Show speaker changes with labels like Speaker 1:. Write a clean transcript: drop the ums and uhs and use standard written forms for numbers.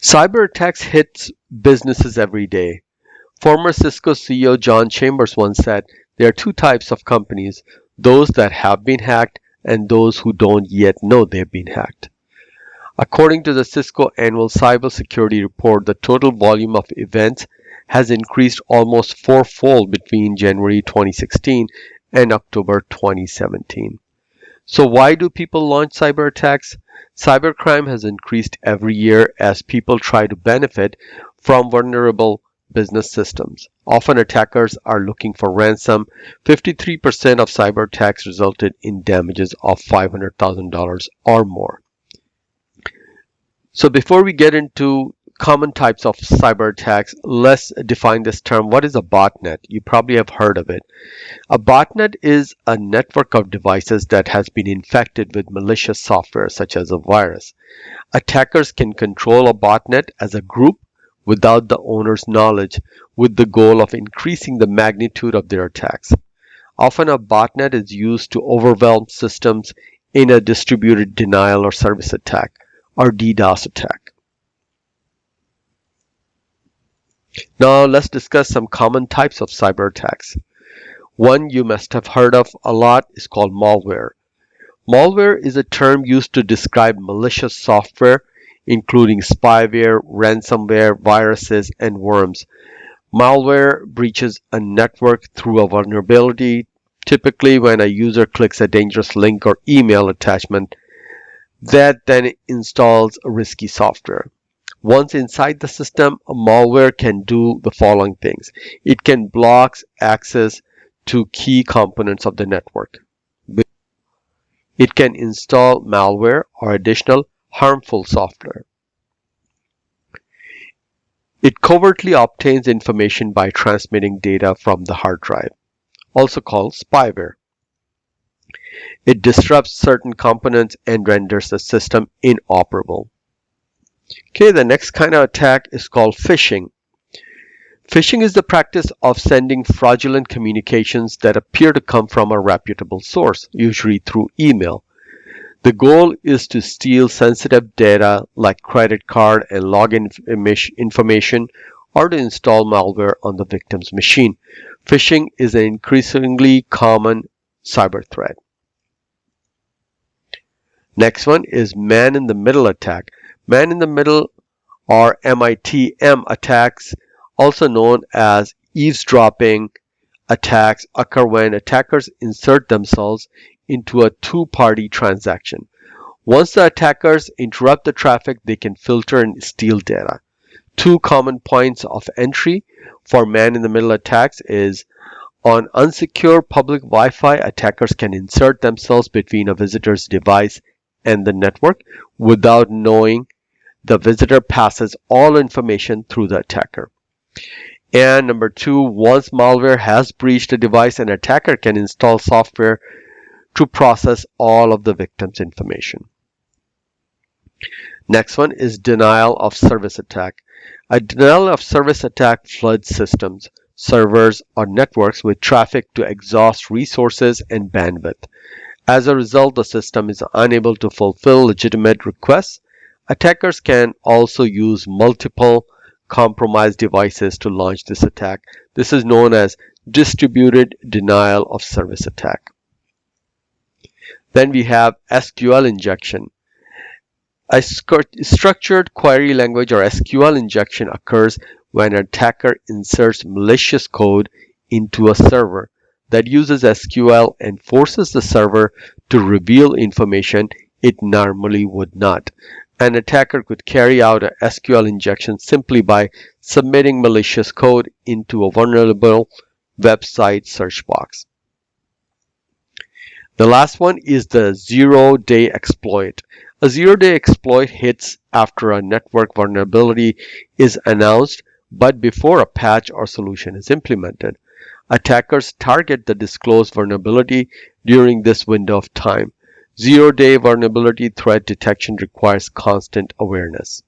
Speaker 1: Cyber attacks hit businesses every day. Former Cisco CEO John Chambers once said there are two types of companies, those that have been hacked and those who don't yet know they've been hacked. According to the Cisco annual cybersecurity report, the total volume of events has increased almost fourfold between January 2016 and October 2017. So why do people launch cyber attacks? Cybercrime has increased every year as people try to benefit from vulnerable business systems. Often attackers are looking for ransom. 53% of cyber attacks resulted in damages of $500,000 or more. So before we get into common types of cyber attacks, let's define this term. What is a botnet? You probably have heard of it. A botnet is a network of devices that has been infected with malicious software such as a virus. Attackers can control a botnet as a group without the owner's knowledge, with the goal of increasing the magnitude of their attacks. Often a botnet is used to overwhelm systems in a distributed denial or service attack or DDoS attack. Now let's discuss some common types of cyber attacks. One you must have heard of a lot is called malware. Malware is a term used to describe malicious software, including spyware, ransomware, viruses, and worms. Malware breaches a network through a vulnerability, typically when a user clicks a dangerous link or email attachment that then installs risky software. Once inside the system, a malware can do the following things. It can block access to key components of the network. It can install malware or additional harmful software. It covertly obtains information by transmitting data from the hard drive, also called spyware. It disrupts certain components and renders the system inoperable. Okay, the next kind of attack is called phishing. Phishing is the practice of sending fraudulent communications that appear to come from a reputable source, usually through email. The goal is to steal sensitive data like credit card and login information or to install malware on the victim's machine. Phishing is an increasingly common cyber threat. Next one is man-in-the-middle attack. Man-in-the-middle or MITM attacks, also known as eavesdropping attacks, occur when attackers insert themselves into a two-party transaction. Once the attackers interrupt the traffic, they can filter and steal data. Two common points of entry for man-in-the-middle attacks is on unsecure public Wi-Fi, attackers can insert themselves between a visitor's device and the network without knowing. The visitor passes all information through the attacker. And number two, once malware has breached a device, an attacker can install software to process all of the victim's information. Next one is denial of service attack. A denial of service attack floods systems, servers, or networks with traffic to exhaust resources and bandwidth. As a result, the system is unable to fulfill legitimate requests. Attackers can also use multiple compromised devices to launch this attack. This is known as distributed denial of service attack. Then we have SQL injection. A structured query language or SQL injection occurs when an attacker inserts malicious code into a server that uses SQL and forces the server to reveal information it normally would not. An attacker could carry out a SQL injection simply by submitting malicious code into a vulnerable website search box. The last one is the zero-day exploit. A zero-day exploit hits after a network vulnerability is announced, but before a patch or solution is implemented. Attackers target the disclosed vulnerability during this window of time. Zero-day vulnerability threat detection requires constant awareness.